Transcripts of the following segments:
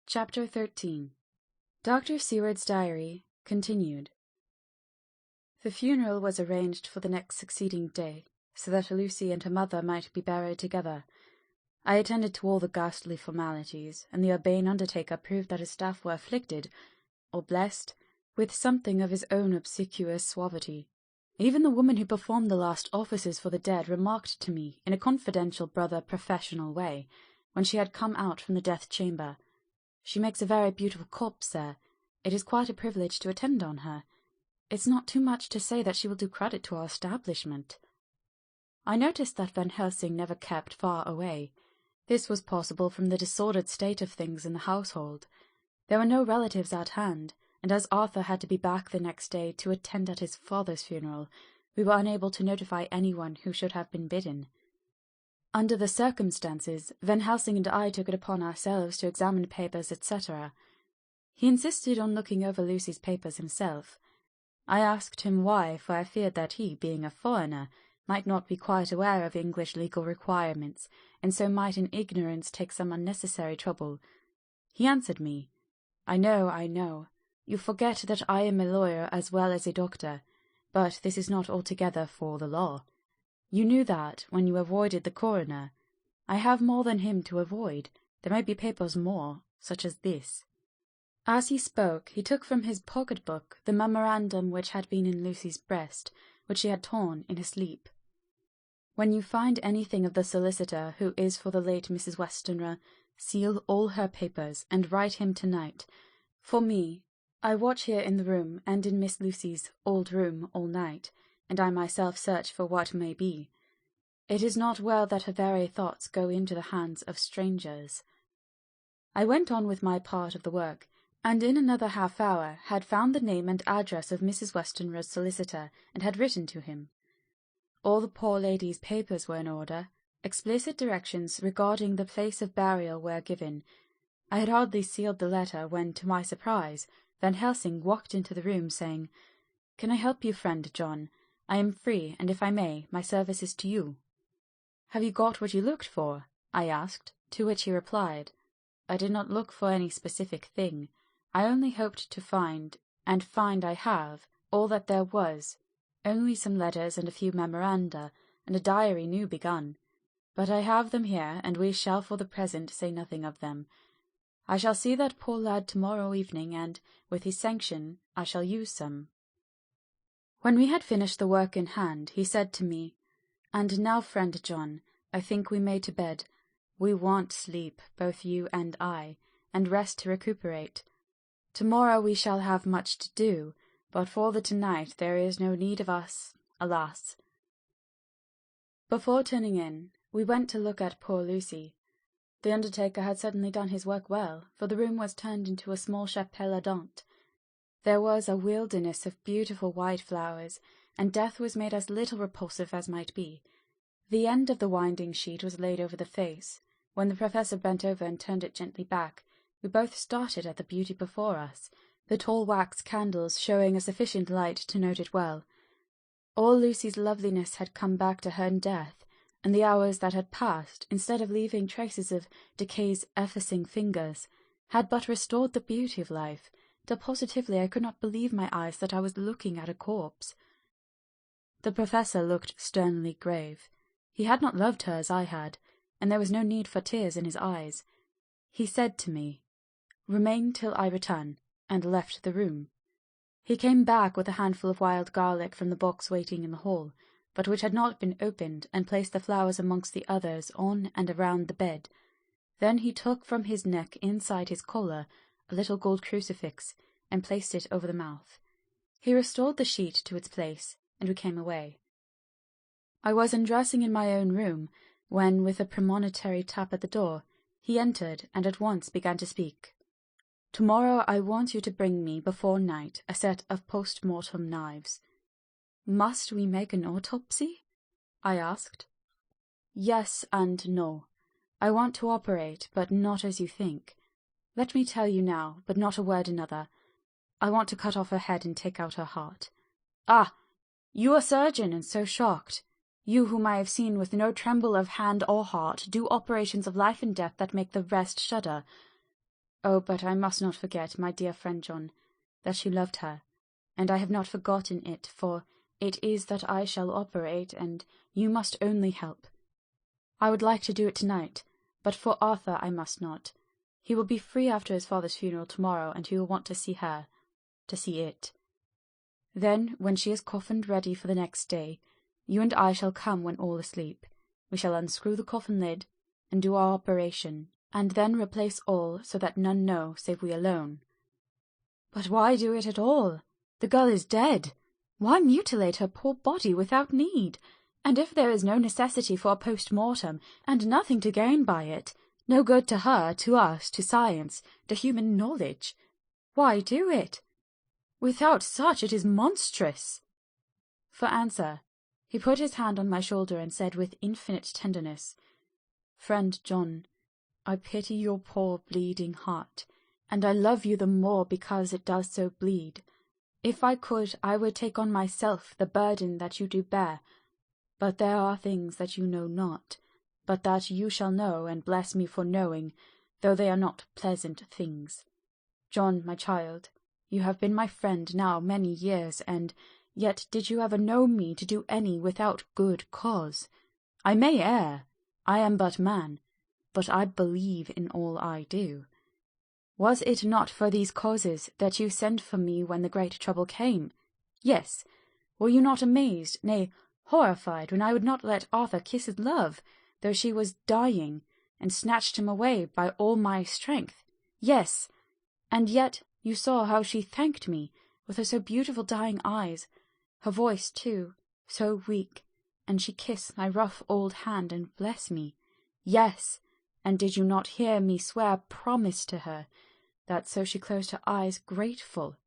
Chapter 13. Dr. Seward's Diary continued. The funeral was arranged for the next succeeding day, so that Lucy and her mother might be buried together. I attended to all the ghastly formalities, and the urbane undertaker proved that his staff were afflicted, or blessed, with something of his own obsequious suavity. Even the woman who performed the last offices for the dead remarked to me, in a confidential brother-professional way, when she had come out from the death-chamber, "She makes a very beautiful corpse, sir. It is quite a privilege to attend on her. It's not too much to say that she will do credit to our establishment." I noticed that Van Helsing never kept far away. This was possible from the disordered state of things in the household. There were no relatives at hand, and as Arthur had to be back the next day to attend at his father's funeral, we were unable to notify anyone who should have been bidden. Under the circumstances, Van Helsing and I took it upon ourselves to examine papers, etc. He insisted on looking over Lucy's papers himself. I asked him why, for I feared that he, being a foreigner, might not be quite aware of English legal requirements, and so might in ignorance take some unnecessary trouble. He answered me, I know. You forget that I am a lawyer as well as a doctor, but this is not altogether for the law. You knew that when you avoided the coroner. I have more than him to avoid. There may be papers more, such as this." As he spoke, he took from his pocket-book the memorandum which had been in Lucy's breast, which she had torn in her sleep. "When you find anything of the solicitor who is for the late Mrs. Westenra, seal all her papers, and write him tonight. For me, I watch here in the room and in Miss Lucy's old room all night, and I myself search for what may be. It is not well that her very thoughts go into the hands of strangers." I went on with my part of the work, and in another half-hour had found the name and address of Mrs. Westenra's solicitor, and had written to him. All the poor lady's papers were in order. Explicit directions regarding the place of burial were given. I had hardly sealed the letter when, to my surprise, Van Helsing walked into the room, saying, "Can I help you, friend John? I am free, and if I may, my service is to you." "Have you got what you looked for?" I asked, to which he replied, "I did not look for any specific thing. I only hoped to find, and find I have, all that there was, only some letters and a few memoranda, and a diary new begun. But I have them here, and we shall for the present say nothing of them. I shall see that poor lad tomorrow evening, and, with his sanction, I shall use some." When we had finished the work in hand, he said to me, "And now, friend John, I think we may to bed. We want sleep, both you and I, and rest to recuperate. Tomorrow we shall have much to do, but for the tonight there is no need of us, alas." Before turning in, we went to look at poor Lucy. The undertaker had certainly done his work well, for the room was turned into a small chapelle ardente. There was a wilderness of beautiful white flowers, and death was made as little repulsive as might be. The end of the winding sheet was laid over the face. When the professor bent over and turned it gently back, we both started at the beauty before us, the tall wax candles showing a sufficient light to note it well. All Lucy's loveliness had come back to her in death, and the hours that had passed, instead of leaving traces of decay's effacing fingers, had but restored the beauty of life, till positively I could not believe my eyes that I was looking at a corpse. The professor looked sternly grave. He had not loved her as I had, and there was no need for tears in his eyes. He said to me, "Remain till I return," and left the room. He came back with a handful of wild garlic from the box waiting in the hall, but which had not been opened, and placed the flowers amongst the others on and around the bed. Then he took from his neck inside his collar a little gold crucifix, and placed it over the mouth. He restored the sheet to its place, and we came away. I was undressing in my own room, when, with a premonitory tap at the door, he entered, and at once began to speak. "Tomorrow I want you to bring me, before night, a set of post-mortem knives." "Must we make an autopsy?" I asked. "Yes and no. I want to operate, but not as you think. Let me tell you now, but not a word another. I want to cut off her head and take out her heart." "Ah! You a surgeon, and so shocked? You whom I have seen with no tremble of hand or heart do operations of life and death that make the rest shudder. Oh, but I must not forget, my dear friend John, that you loved her, and I have not forgotten it, for it is that I shall operate, and you must only help. I would like to do it tonight, but for Arthur I must not. He will be free after his father's funeral tomorrow, and he will want to see her, to see it. Then, when she is coffined ready for the next day, you and I shall come when all asleep. We shall unscrew the coffin lid, and do our operation, and then replace all, so that none know, save we alone. But why do it at all? The girl is dead. Why mutilate her poor body without need? And if there is no necessity for a post-mortem, and nothing to gain by it, no good to her, to us, to science, to human knowledge, why do it? Without such it is monstrous. For answer, he put his hand on my shoulder and said with infinite tenderness, Friend John, I pity your poor bleeding heart, and I love you the more because it does so bleed. If I could, I would take on myself the burden that you do bear, but there are things that you know not, but that you shall know, and bless me for knowing, though they are not pleasant things. John, my child, you have been my friend now many years, and yet did you ever know me to do any without good cause? I may err, I am but man, but I believe in all I do. Was it not for these causes that you sent for me when the great trouble came? Yes. Were you not amazed, nay, horrified, when I would not let Arthur kiss his love, though she was dying, and snatched him away by all my strength? Yes. And yet you saw how she thanked me, with her so beautiful dying eyes, her voice, too, so weak, and she kissed my rough old hand and blessed me. Yes. And did you not hear me swear promise to her, that so she closed her eyes grateful?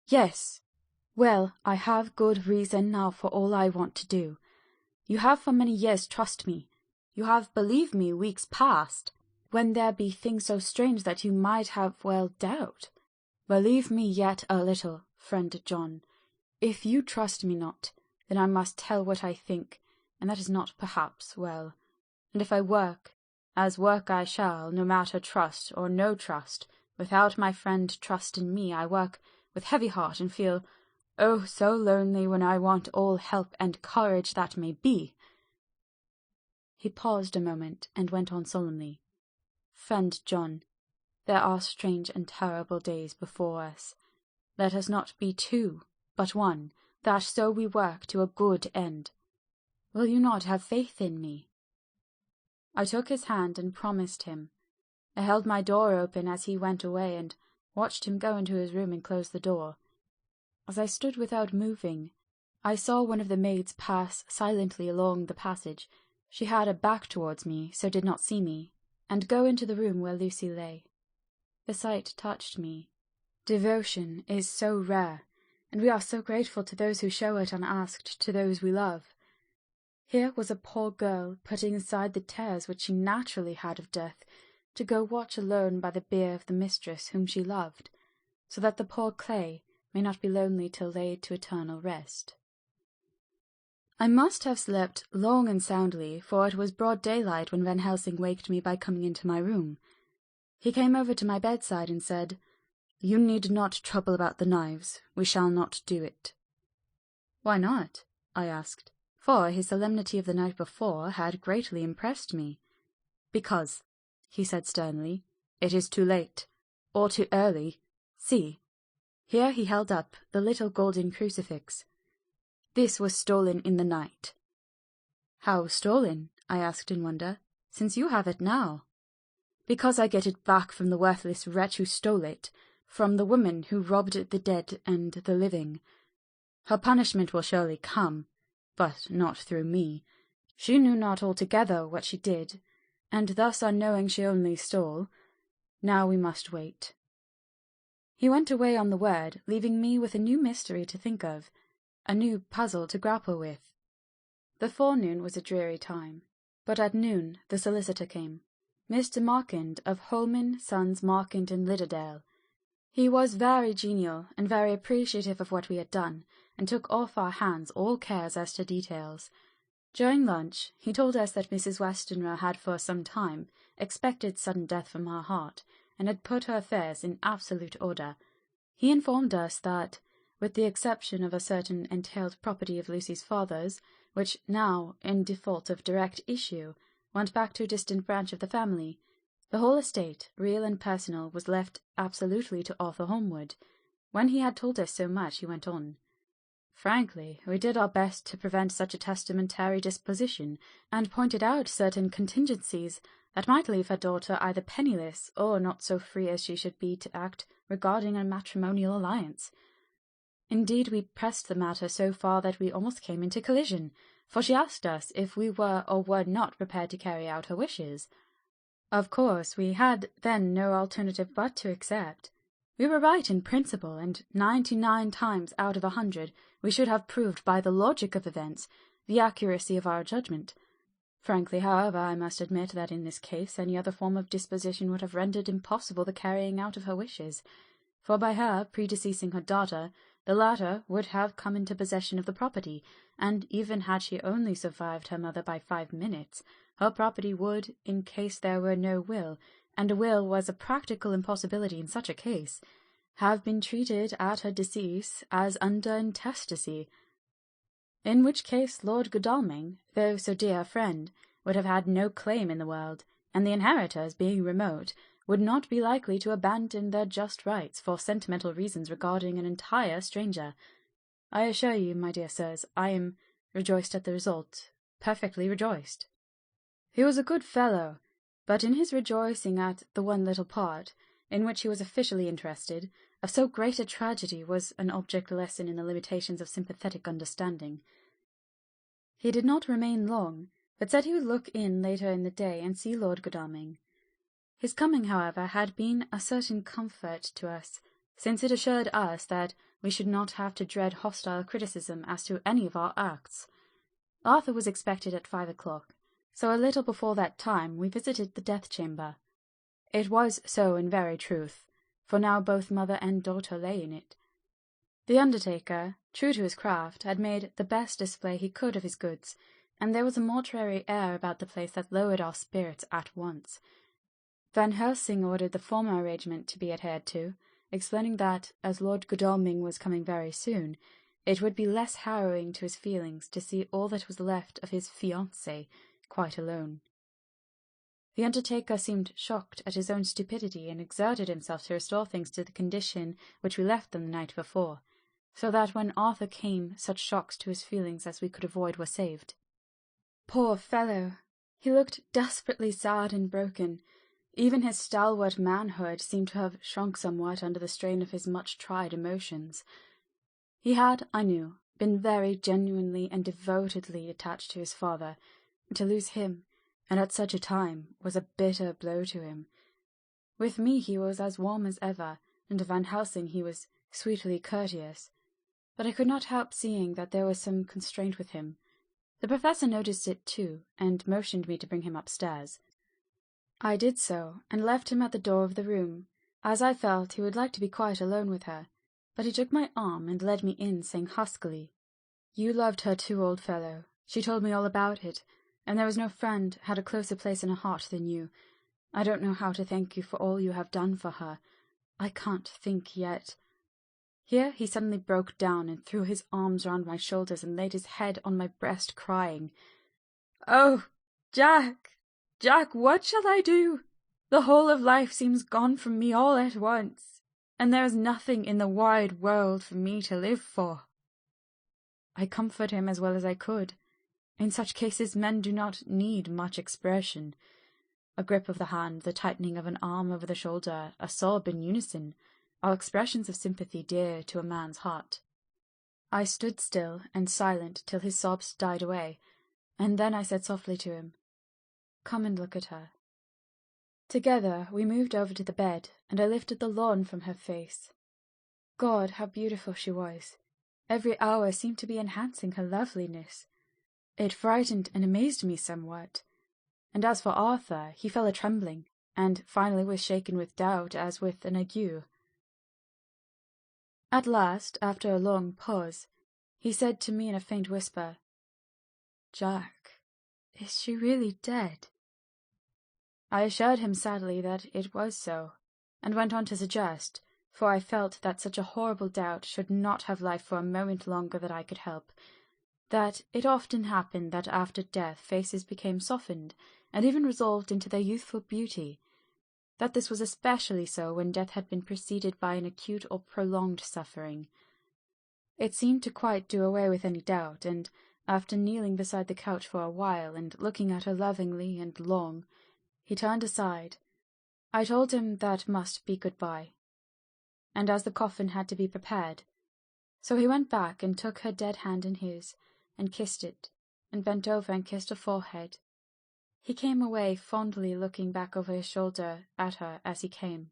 Yes. Well, I have good reason now for all I want to do. You have for many years trust me. You have believed me weeks past, when there be things so strange that you might have well doubt. Believe me yet a little, friend John. If you trust me not, then I must tell what I think, and that is not perhaps well. And if I work, as work I shall, no matter trust or no trust, without my friend trust in me, I work with heavy heart and feel, oh, so lonely when I want all help and courage that may be. He paused a moment and went on solemnly. Friend John, there are strange and terrible days before us. Let us not be two, but one, that so we work to a good end. Will you not have faith in me? I took his hand and promised him. I held my door open as he went away, and watched him go into his room and close the door. As I stood without moving, I saw one of the maids pass silently along the passage. She had her back towards me, so did not see me, and go into the room where Lucy lay. The sight touched me. Devotion is so rare, and we are so grateful to those who show it unasked to those we love. Here was a poor girl putting aside the terrors which she naturally had of death, to go watch alone by the bier of the mistress whom she loved, so that the poor clay may not be lonely till laid to eternal rest. I must have slept long and soundly, for it was broad daylight when Van Helsing waked me by coming into my room. He came over to my bedside and said, You need not trouble about the knives. We shall not do it. Why not? I asked, for his solemnity of the night before had greatly impressed me. Because, he said sternly, it is too late, or too early. See. Here he held up the little golden crucifix. This was stolen in the night. How stolen? I asked in wonder, since you have it now. Because I get it back from the worthless wretch who stole it, from the woman who robbed the dead and the living. Her punishment will surely come, but not through me. She knew not altogether what she did, and thus unknowing she only stole. Now we must wait. He went away on the word, leaving me with a new mystery to think of, a new puzzle to grapple with. The forenoon was a dreary time, but at noon the solicitor came, Mr. Markand of Holman, Sons, Markand and Lidderdale. He was very genial and very appreciative of what we had done, and took off our hands all cares as to details. During lunch he told us that Mrs. Westenra had for some time expected sudden death from her heart, and had put her affairs in absolute order. He informed us that, with the exception of a certain entailed property of Lucy's father's, which now, in default of direct issue, went back to a distant branch of the family, the whole estate, real and personal, was left absolutely to Arthur Holmwood. When he had told us so much, he went on. Frankly, we did our best to prevent such a testamentary disposition, and pointed out certain contingencies that might leave her daughter either penniless or not so free as she should be to act regarding a matrimonial alliance. Indeed, we pressed the matter so far that we almost came into collision, for she asked us if we were or were not prepared to carry out her wishes. Of course, we had then no alternative but to accept. We were right in principle, and 99 times out of 100 we should have proved by the logic of events the accuracy of our judgment. Frankly, however, I must admit that in this case any other form of disposition would have rendered impossible the carrying out of her wishes, for by her predeceasing her daughter, the latter would have come into possession of the property, and even had she only survived her mother by 5 minutes, her property would, in case there were no will, and a will was a practical impossibility in such a case, have been treated at her decease as under intestacy, in which case Lord Godalming, though so dear a friend, would have had no claim in the world, and the inheritors, being remote, would not be likely to abandon their just rights for sentimental reasons regarding an entire stranger. I assure you, my dear sirs, I am rejoiced at the result, perfectly rejoiced. He was a good fellow, but in his rejoicing at the one little part, in which he was officially interested, of so great a tragedy was an object lesson in the limitations of sympathetic understanding. He did not remain long, but said he would look in later in the day and see Lord Godalming. His coming, however, had been a certain comfort to us, since it assured us that we should not have to dread hostile criticism as to any of our acts. Arthur was expected at 5 o'clock, so a little before that time we visited the death-chamber. It was so in very truth, for now both mother and daughter lay in it. The undertaker, true to his craft, had made the best display he could of his goods, and there was a mortuary air about the place that lowered our spirits at once. Van Helsing ordered the former arrangement to be adhered to, explaining that, as Lord Godalming was coming very soon, it would be less harrowing to his feelings to see all that was left of his fiancée quite alone. The undertaker seemed shocked at his own stupidity, and exerted himself to restore things to the condition which we left them the night before, so that when Arthur came such shocks to his feelings as we could avoid were saved. Poor fellow! He looked desperately sad and broken. Even his stalwart manhood seemed to have shrunk somewhat under the strain of his much-tried emotions. He had, I knew, been very genuinely and devotedly attached to his father. To lose him, and at such a time, was a bitter blow to him. With me he was as warm as ever, and to Van Helsing he was sweetly courteous. But I could not help seeing that there was some constraint with him. The professor noticed it too, and motioned me to bring him upstairs. I did so, and left him at the door of the room, as I felt he would like to be quite alone with her, but he took my arm and led me in, saying huskily, "You loved her too, old fellow. She told me all about it, and there was no friend had a closer place in her heart than you. I don't know how to thank you for all you have done for her. I can't think yet." Here he suddenly broke down and threw his arms round my shoulders and laid his head on my breast, crying, "Oh, Jack! Jack, what shall I do? The whole of life seems gone from me all at once, and there is nothing in the wide world for me to live for." I comforted him as well as I could. In such cases men do not need much expression. A grip of the hand, the tightening of an arm over the shoulder, a sob in unison, are expressions of sympathy dear to a man's heart. I stood still and silent till his sobs died away, and then I said softly to him, "Come and look at her." Together we moved over to the bed, and I lifted the lawn from her face. God, how beautiful she was! Every hour seemed to be enhancing her loveliness. It frightened and amazed me somewhat, and as for Arthur, he fell a-trembling, and finally was shaken with doubt as with an ague. At last, after a long pause, he said to me in a faint whisper, "Jack, is she really dead?" I assured him sadly that it was so. and went on to suggest, for I felt that such a horrible doubt should not have life for a moment longer that I could help, that it often happened that after death faces became softened, and even resolved into their youthful beauty, that this was especially so when death had been preceded by an acute or prolonged suffering. It seemed to quite do away with any doubt, and after kneeling beside the couch for a while and looking at her lovingly and long, he turned aside. I told him that must be good-bye, and as the coffin had to be prepared, so he went back and took her dead hand in his, and kissed it, and bent over and kissed her forehead. He came away fondly looking back over his shoulder at her as he came.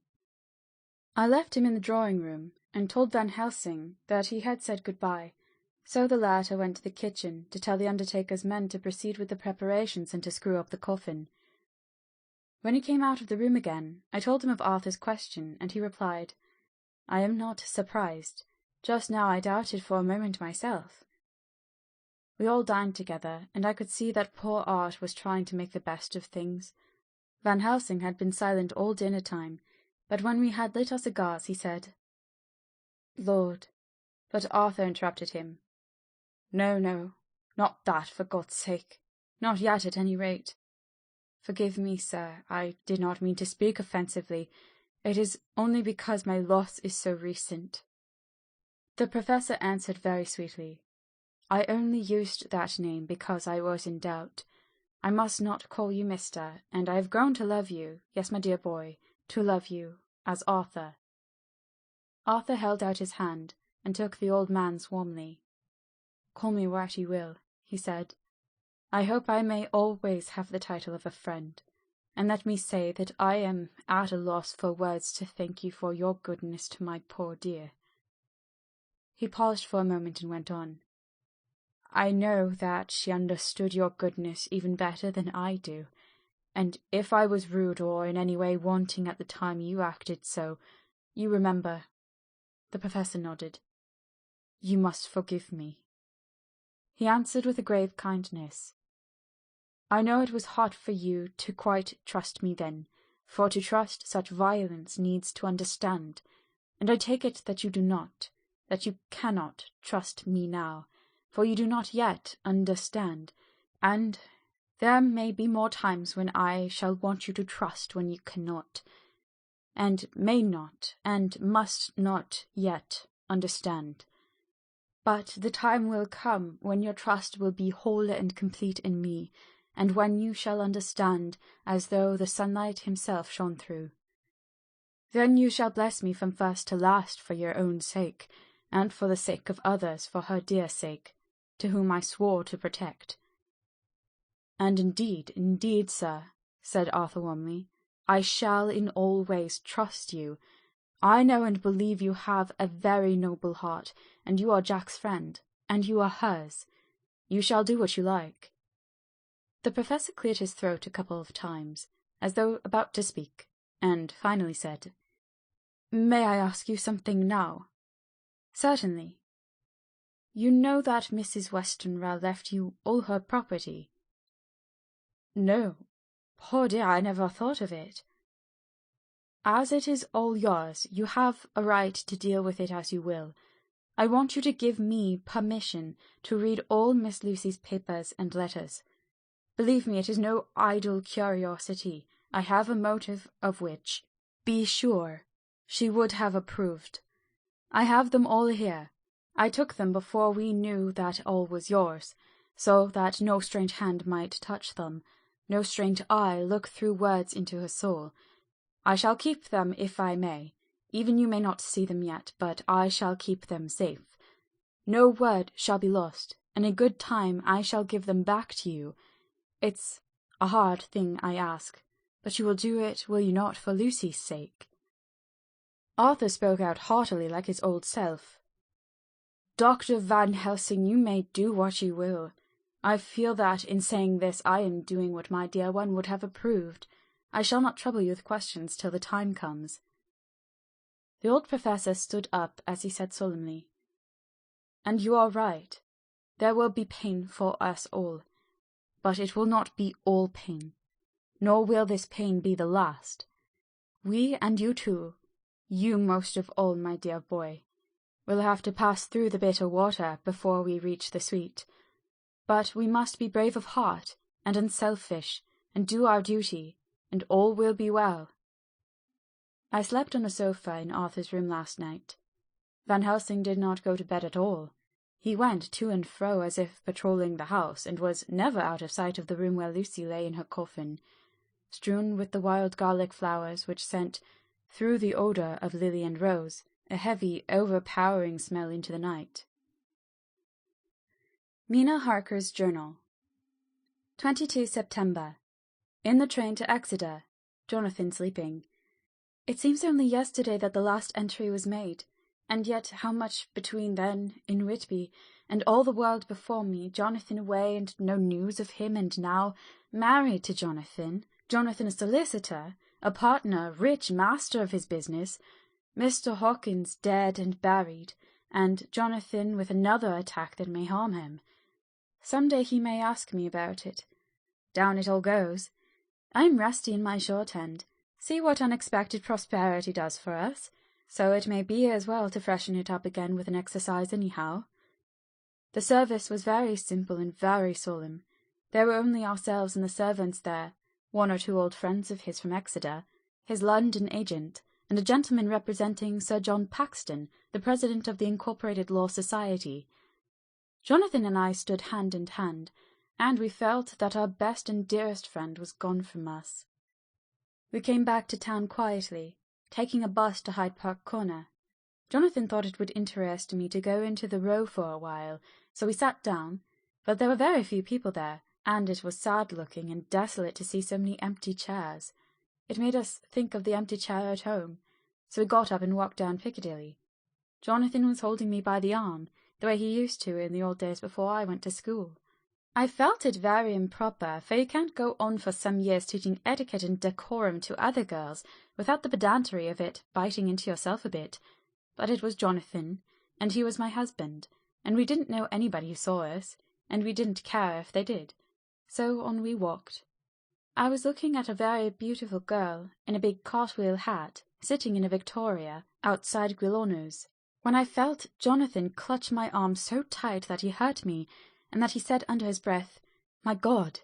I left him in the drawing-room, and told Van Helsing that he had said good-bye, so the latter went to the kitchen to tell the undertaker's men to proceed with the preparations and to screw up the coffin. When he came out of the room again, I told him of Arthur's question, and he replied, "I am not surprised. Just now I doubted for a moment myself." We all dined together, and I could see that poor Art was trying to make the best of things. Van Helsing had been silent all dinner-time, but when we had lit our cigars he said, "Lord," but Arthur interrupted him. "No, no, not that, for God's sake. Not yet, at any rate. Forgive me, sir, I did not mean to speak offensively. It is only because my loss is so recent." The Professor answered very sweetly, "I only used that name because I was in doubt. I must not call you Mr., and I have grown to love you, yes, my dear boy, to love you, as Arthur." Arthur held out his hand, and took the old man's warmly. "Call me what you will," he said. "I hope I may always have the title of a friend, and let me say that I am at a loss for words to thank you for your goodness to my poor dear." He paused for a moment and went on. "I know that she understood your goodness even better than I do, and if I was rude or in any way wanting at the time you acted so, you remember—" The Professor nodded. "You must forgive me." He answered with a grave kindness, "I know it was hard for you to quite trust me then, for to trust such violence needs to understand, and I take it that you do not, that you cannot trust me now, for you do not yet understand, and there may be more times when I shall want you to trust when you cannot, and may not, and must not yet understand. But the time will come when your trust will be whole and complete in me, and when you shall understand as though the sunlight himself shone through. Then you shall bless me from first to last for your own sake, and for the sake of others for her dear sake, to whom I swore to protect." "And indeed, sir," said Arthur warmly, "I shall in all ways trust you. I know and believe you have a very noble heart, and you are Jack's friend, and you are hers. You shall do what you like." The Professor cleared his throat a couple of times, as though about to speak, and finally said, "May I ask you something now?" "Certainly." "You know that Mrs. Westenra left you all her property?" "No. Poor dear, I never thought of it." "As it is all yours, you have a right to deal with it as you will. I want you to give me permission to read all Miss Lucy's papers and letters. Believe me, it is no idle curiosity. I have a motive of which, be sure, she would have approved. I have them all here. I took them before we knew that all was yours, so that no strange hand might touch them, no strange eye look through words into her soul. I shall keep them if I may. Even you may not see them yet, but I shall keep them safe. No word shall be lost, and in good time I shall give them back to you. It's a hard thing I ask, but you will do it, will you not, for Lucy's sake?" Arthur spoke out heartily like his old self. "Dr. Van Helsing, you may do what you will. I feel that in saying this I am doing what my dear one would have approved. I shall not trouble you with questions till the time comes." The old Professor stood up as he said solemnly, "And you are right. There will be pain for us all. But it will not be all pain, nor will this pain be the last. We and you too You most of all, my dear boy. We'll have to pass through the bitter water before we reach the sweet. But we must be brave of heart and unselfish, and do our duty, and all will be well. I slept on a sofa in Arthur's room last night. Van Helsing did not go to bed at all. He went to and fro as if patrolling the house, and was never out of sight of the room where Lucy lay in her coffin, strewn with the wild garlic flowers which sent, through the odour of lily and rose, a heavy, overpowering smell into the night. Mina Harker's Journal. 22 September. In the train to Exeter. Jonathan sleeping. It seems only yesterday that the last entry was made, and yet how much between then, in Whitby, and all the world before me, Jonathan away and no news of him, and now married to Jonathan a solicitor, a partner, rich, master of his business, Mr. Hawkins dead and buried, and Jonathan with another attack that may harm him. Some day he may ask me about it. Down it all goes. I am rusty in my shorthand. See what unexpected prosperity does for us, so it may be as well to freshen it up again with an exercise anyhow. The service was very simple and very solemn. There were only ourselves and the servants there, one or two old friends of his from Exeter, his London agent, and a gentleman representing Sir John Paxton, the president of the Incorporated Law Society. Jonathan and I stood hand in hand, and we felt that our best and dearest friend was gone from us. We came back to town quietly, taking a bus to Hyde Park Corner. Jonathan thought it would interest me to go into the Row for a while, so we sat down, but there were very few people there, and it was sad-looking and desolate to see so many empty chairs. It made us think of the empty chair at home, so we got up and walked down Piccadilly. Jonathan was holding me by the arm, the way he used to in the old days before I went to school. I felt it very improper, for you can't go on for some years teaching etiquette and decorum to other girls without the pedantry of it biting into yourself a bit. But it was Jonathan, and he was my husband, and we didn't know anybody who saw us, and we didn't care if they did. So on we walked. I was looking at a very beautiful girl in a big cartwheel hat, sitting in a victoria outside Guillono's, when I felt Jonathan clutch my arm so tight that he hurt me, and that he said under his breath, "My God!"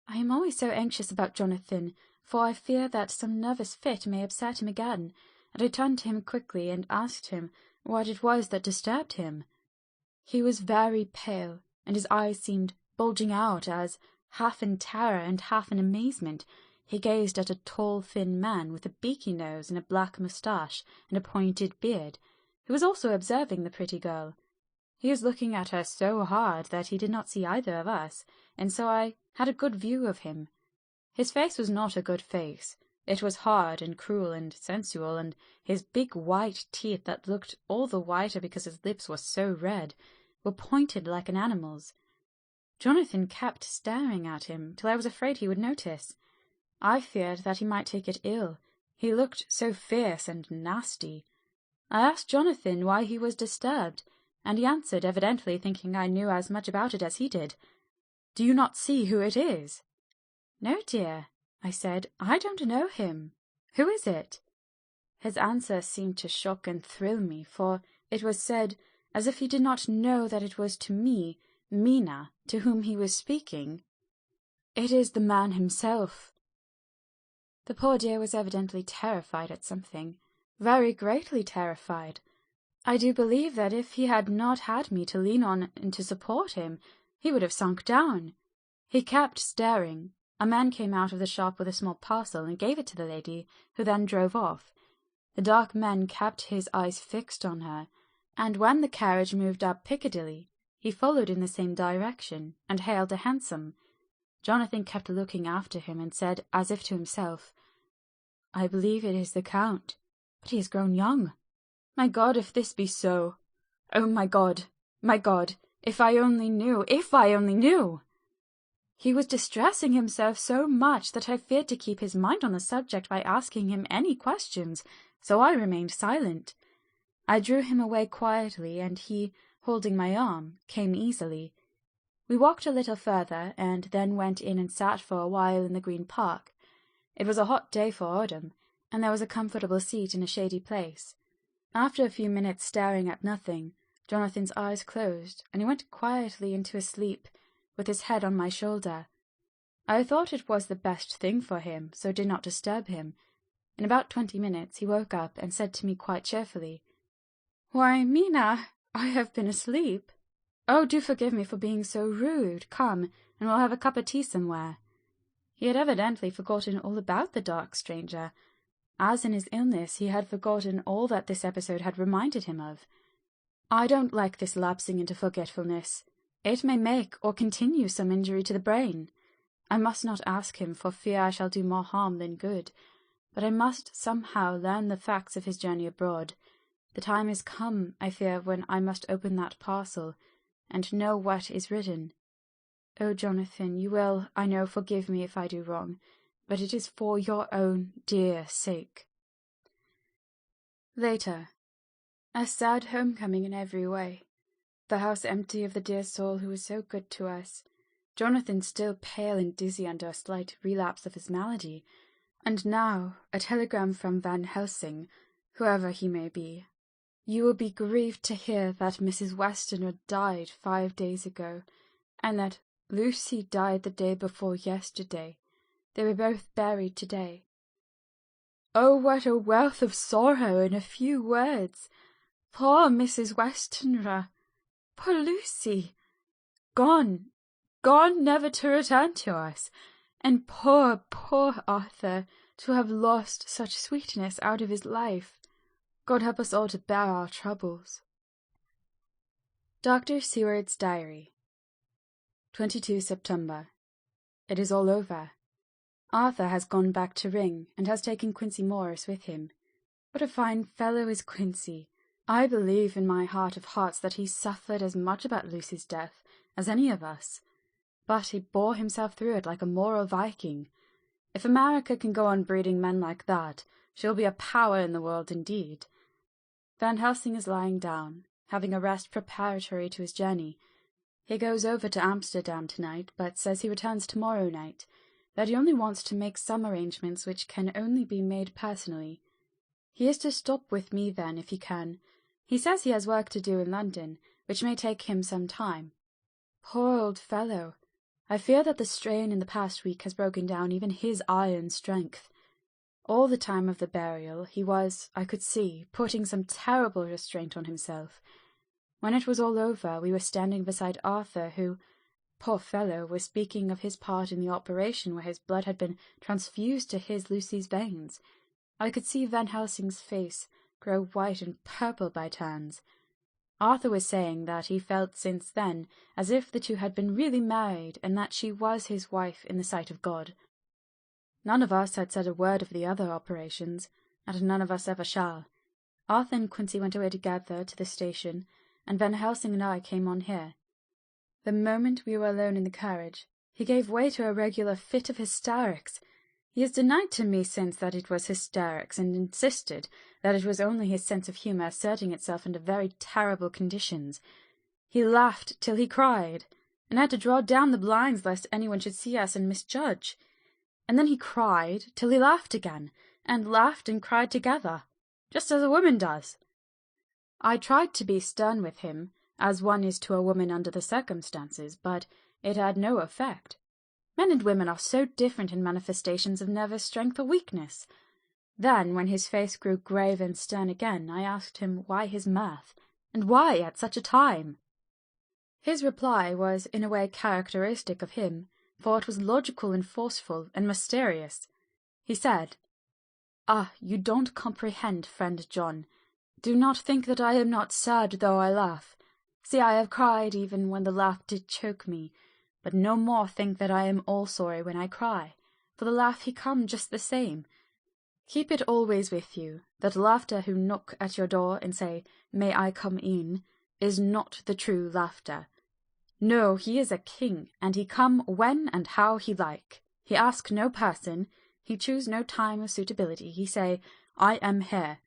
I am always so anxious about Jonathan, for I fear that some nervous fit may upset him again, and I turned to him quickly and asked him what it was that disturbed him. He was very pale, and his eyes seemed bulging out as, half in terror and half in amazement, he gazed at a tall, thin man with a beaky nose and a black moustache and a pointed beard, who was also observing the pretty girl. He was looking at her so hard that he did not see either of us, and so I had a good view of him. His face was not a good face. It was hard and cruel and sensual, and his big white teeth, that looked all the whiter because his lips were so red, were pointed like an animal's. Jonathan kept staring at him till I was afraid he would notice. I feared that he might take it ill. He looked so fierce and nasty. I asked Jonathan why he was disturbed, and he answered, evidently thinking I knew as much about it as he did. "Do you not see who it is?" "No, dear," I said, "I don't know him. Who is it?" His answer seemed to shock and thrill me, for it was said as if he did not know that it was to me, Mina, to whom he was speaking. "It is the man himself." The poor dear was evidently terrified at something, very greatly terrified. I do believe that if he had not had me to lean on and to support him, he would have sunk down. He kept staring. A man came out of the shop with a small parcel and gave it to the lady, who then drove off. The dark man kept his eyes fixed on her, and when the carriage moved up Piccadilly, he followed in the same direction, and hailed a hansom. Jonathan kept looking after him, and said, as if to himself, "I believe it is the Count, but he has grown young. My God, if this be so! Oh, my God, if I only knew, if I only knew!" He was distressing himself so much that I feared to keep his mind on the subject by asking him any questions, so I remained silent. I drew him away quietly, and he, holding my arm, came easily. We walked a little further, and then went in and sat for a while in the Green Park. It was a hot day for autumn, and there was a comfortable seat in a shady place. After a few minutes staring at nothing, Jonathan's eyes closed, and he went quietly into a sleep, with his head on my shoulder. I thought it was the best thing for him, so did not disturb him. In about 20 minutes he woke up and said to me quite cheerfully, "Why, Mina, I have been asleep. Oh, do forgive me for being so rude. Come, and we'll have a cup of tea somewhere." He had evidently forgotten all about the dark stranger, as in his illness he had forgotten all that this episode had reminded him of. I don't like this lapsing into forgetfulness. It may make or continue some injury to the brain. I must not ask him, for fear I shall do more harm than good, but I must somehow learn the facts of his journey abroad. The time is come, I fear, when I must open that parcel, and know what is written. Oh, Jonathan, you will, I know, forgive me if I do wrong, but it is for your own dear sake. Later. A sad homecoming in every way. The house empty of the dear soul who was so good to us. Jonathan still pale and dizzy under a slight relapse of his malady, and now a telegram from Van Helsing, whoever he may be. "You will be grieved to hear that Mrs. Westenra died 5 days ago, and that Lucy died the day before yesterday. They were both buried today." Oh, what a wealth of sorrow in a few words! Poor Mrs. Westenra! Poor Lucy! Gone, gone never to return to us! And poor, poor Arthur, to have lost such sweetness out of his life! God help us all to bear our troubles. Dr. Seward's Diary. 22 September. It is all over. Arthur has gone back to Ring, and has taken Quincy Morris with him. What a fine fellow is Quincy! I believe in my heart of hearts that he suffered as much about Lucy's death as any of us. But he bore himself through it like a moral Viking. If America can go on breeding men like that, she'll be a power in the world indeed. Van Helsing is lying down, having a rest preparatory to his journey. He goes over to Amsterdam tonight, but says he returns tomorrow night, that he only wants to make some arrangements which can only be made personally. He is to stop with me then, if he can. He says he has work to do in London, which may take him some time. Poor old fellow! I fear that the strain in the past week has broken down even his iron strength. All the time of the burial he was, I could see, putting some terrible restraint on himself. When it was all over, we were standing beside Arthur, who, poor fellow, was speaking of his part in the operation where his blood had been transfused to his Lucy's veins. I could see Van Helsing's face grow white and purple by turns. Arthur was saying that he felt since then as if the two had been really married, and that she was his wife in the sight of God. None of us had said a word of the other operations, and none of us ever shall. Arthur and Quincy went away together to the station, and Van Helsing and I came on here. The moment we were alone in the carriage, he gave way to a regular fit of hysterics. He has denied to me since that it was hysterics, and insisted that it was only his sense of humour asserting itself under very terrible conditions. He laughed till he cried, and had to draw down the blinds lest anyone should see us and misjudge. And then he cried till he laughed again, and laughed and cried together, just as a woman does. I tried to be stern with him, as one is to a woman under the circumstances, but it had no effect. Men and women are so different in manifestations of nervous strength or weakness. Then, when his face grew grave and stern again, I asked him why his mirth, and why at such a time. His reply was in a way characteristic of him, for it was logical and forceful and mysterious. He said, "Ah, you don't comprehend, friend John. Do not think that I am not sad though I laugh. See, I have cried even when the laugh did choke me, but no more think that I am all sorry when I cry, for the laugh he come just the same. Keep it always with you, that laughter who knock at your door and say, 'May I come in?' is not the true laughter. No, he is a king, and he come when and how he like. He ask no person, he choose no time of suitability, he say, 'I am here.'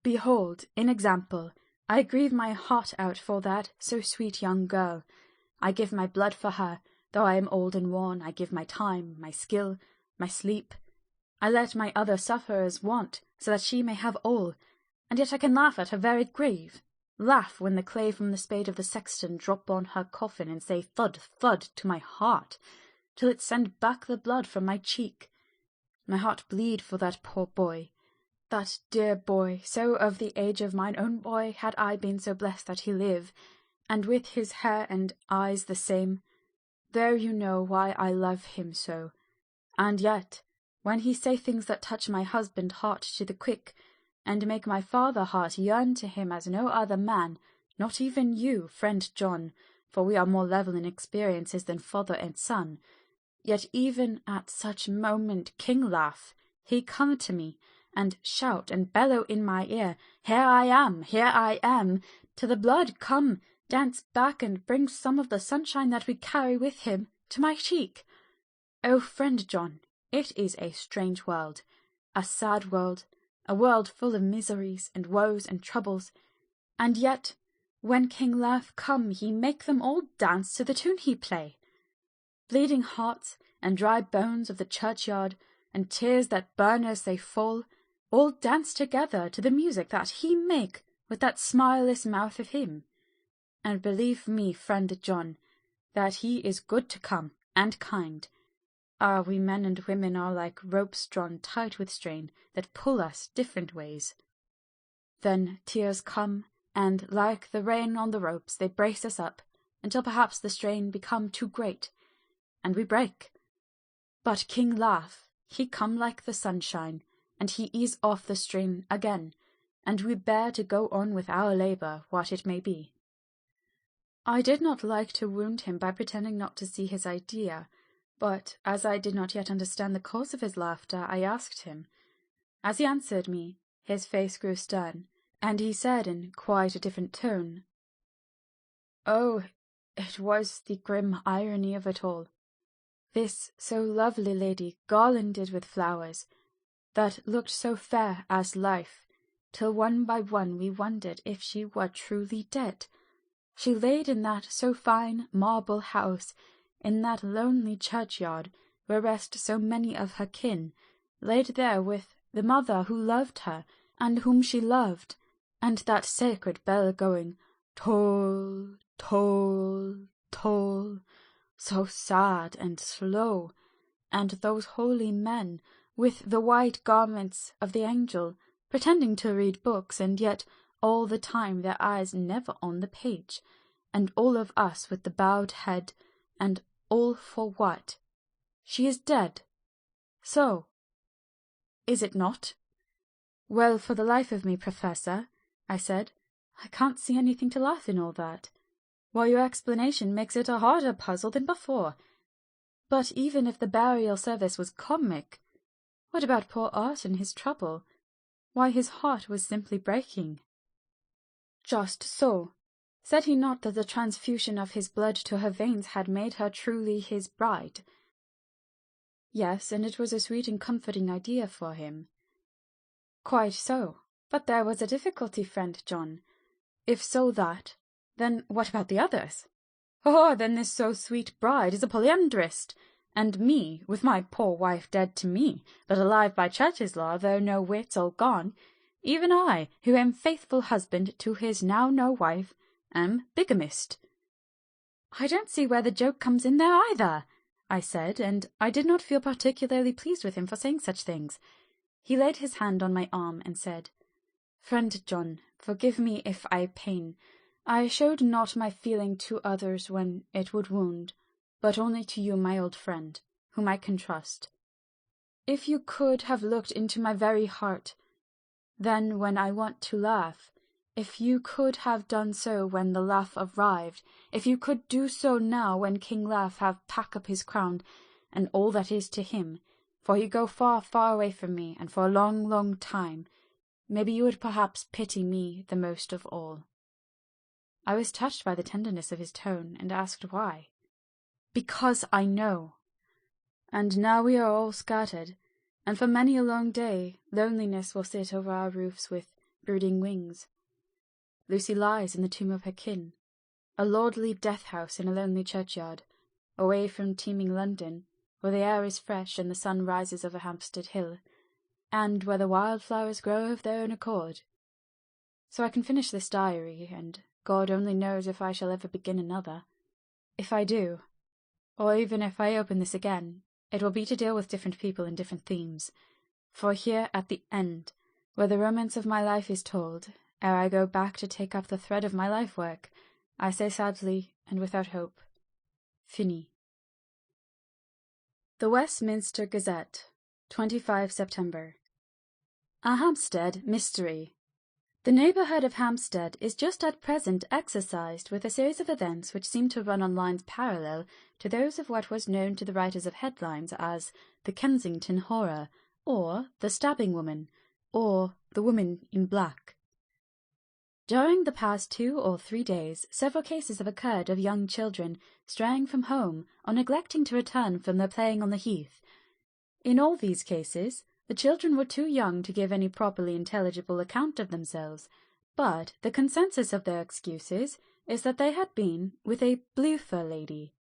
Behold, in example, I grieve my heart out for that so sweet young girl. I give my blood for her, though I am old and worn. I give my time, my skill, my sleep. I let my other sufferers want, so that she may have all, and yet I can laugh at her very grave. Laugh when the clay from the spade of the sexton drop on her coffin and say thud, thud to my heart, till it send back the blood from my cheek. My heart bleed for that poor boy, that dear boy, so of the age of mine own boy, had I been so blessed that he live, and with his hair and eyes the same. There you know why I love him so. And yet, when he say things that touch my husband heart to the quick, and make my father heart yearn to him as no other man, not even you, friend John, for we are more level in experiences than father and son, yet even at such moment King laugh, he come to me, and shout and bellow in my ear, here I am, till the blood come, dance back and bring some of the sunshine that we carry with him to my cheek. Oh, friend John, it is a strange world, a sad world, a world full of miseries and woes and troubles, and yet when King Laugh come he make them all dance to the tune he play. Bleeding hearts and dry bones of the churchyard, and tears that burn as they fall, all dance together to the music that he make with that smileless mouth of him. And believe me, friend John, that he is good to come, and kind. Ah, we men and women are like ropes drawn tight with strain, that pull us different ways. Then tears come, and like the rain on the ropes they brace us up, until perhaps the strain become too great, and we break. But King Laugh, he come like the sunshine, and he ease off the strain again, and we bear to go on with our labour, what it may be. I did not like to wound him by pretending not to see his idea, but as I did not yet understand the cause of his laughter, I asked him. As he answered me, his face grew stern, and he said in quite a different tone, "Oh, it was the grim irony of it all. This so lovely lady, garlanded with flowers, that looked so fair as life, till one by one we wondered if she were truly dead. She laid in that so fine marble house, in that lonely churchyard, where rest so many of her kin, laid there with the mother who loved her, and whom she loved, and that sacred bell going, toll, toll, toll, so sad and slow, and those holy men, with the white garments of the angel, pretending to read books, and yet all the time their eyes never on the page, and all of us with the bowed head, and all for what? She is dead. So. Is it not? Well, for the life of me, Professor, I said, I can't see anything to laugh in all that. Why, your explanation makes it a harder puzzle than before. But even if the burial service was comic, what about poor Art and his trouble? Why, his heart was simply breaking. Just so. Said he not that the transfusion of his blood to her veins had made her truly his bride? Yes, and it was a sweet and comforting idea for him. Quite so. But there was a difficulty, friend John. If so that, then what about the others? Oh, then this so sweet bride is a polyandrist, and me, with my poor wife dead to me, but alive by church's law, though no wits all gone, even I, who am faithful husband to his now no wife, am bigamist. I don't see where the joke comes in there either, I said, and I did not feel particularly pleased with him for saying such things. He laid his hand on my arm and said, Friend John, forgive me if I pain. I showed not my feeling to others when it would wound, but only to you, my old friend, whom I can trust. If you could have looked into my very heart, then when I want to laugh, if you could have done so when the laugh arrived, if you could do so now when King Laugh have pack up his crown, and all that is to him, for he go far, far away from me, and for a long, long time, maybe you would perhaps pity me the most of all. I was touched by the tenderness of his tone, and asked why. Because I know. And now we are all scattered, and for many a long day loneliness will sit over our roofs with brooding wings. Lucy lies in the tomb of her kin, a lordly death-house in a lonely churchyard, away from teeming London, where the air is fresh and the sun rises over Hampstead Hill, and where the wildflowers grow of their own accord. So I can finish this diary, and God only knows if I shall ever begin another. If I do, or even if I open this again, it will be to deal with different people and different themes. For here at the end, where the romance of my life is told, ere I go back to take up the thread of my life work, I say sadly and without hope, Fini. The Westminster Gazette, 25 September. A Hampstead Mystery. The neighbourhood of Hampstead is just at present exercised with a series of events which seem to run on lines parallel to those of what was known to the writers of headlines as the Kensington Horror, or the Stabbing Woman, or the Woman in Black. During the past 2 or 3 days, several cases have occurred of young children straying from home or neglecting to return from their playing on the heath. In all these cases, the children were too young to give any properly intelligible account of themselves, but the consensus of their excuses is that they had been with a blue-fur lady.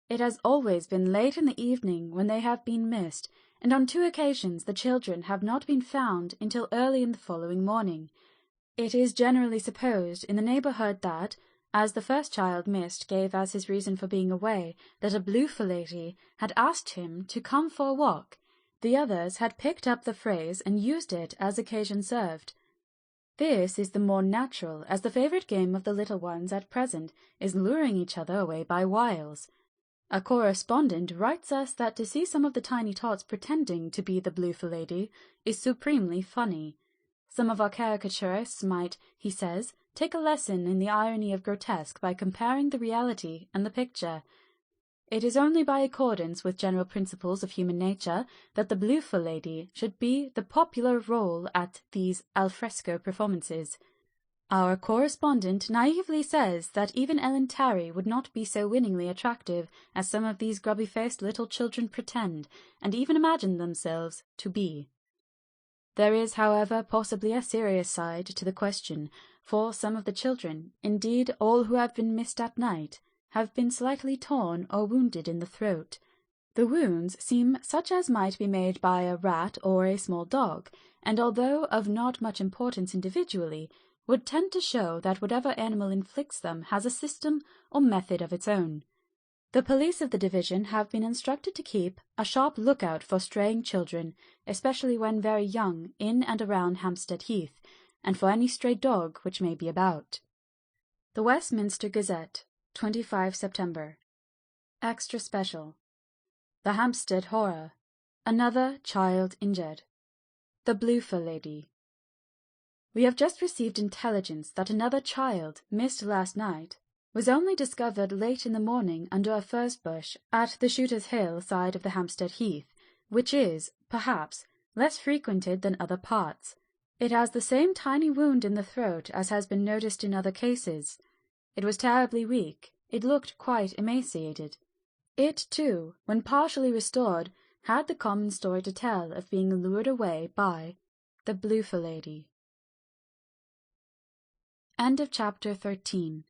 It has always been late in the evening when they have been missed, and on 2 occasions the children have not been found until early in the following morning. It is generally supposed in the neighbourhood that, as the first child missed gave as his reason for being away that a blue-fur lady had asked him to come for a walk, the others had picked up the phrase and used it as occasion served. This is the more natural, as the favourite game of the little ones at present is luring each other away by wiles. A correspondent writes us that to see some of the tiny tots pretending to be the blue-fur lady is supremely funny. Some of our caricaturists might, he says, take a lesson in the irony of grotesque by comparing the reality and the picture. It is only by accordance with general principles of human nature that the blue-fur lady should be the popular role at these alfresco performances. Our correspondent naively says that even Ellen Terry would not be so winningly attractive as some of these grubby-faced little children pretend, and even imagine themselves to be. There is, however, possibly a serious side to the question, for some of the children, indeed all who have been missed at night, have been slightly torn or wounded in the throat. The wounds seem such as might be made by a rat or a small dog, and although of not much importance individually, would tend to show that whatever animal inflicts them has a system or method of its own. The police of the division have been instructed to keep a sharp lookout for straying children, especially when very young, in and around Hampstead Heath, and for any stray dog which may be about. The Westminster Gazette, 25 September. Extra Special. The Hampstead Horror. Another child injured. The blue-fur lady. We have just received intelligence that another child, missed last night, was only discovered late in the morning under a furze bush at the Shooter's Hill side of the Hampstead Heath, which is, perhaps, less frequented than other parts. It has the same tiny wound in the throat as has been noticed in other cases. It was terribly weak. It looked quite emaciated. It, too, when partially restored, had the common story to tell of being lured away by the blue-fur lady. End of chapter 13.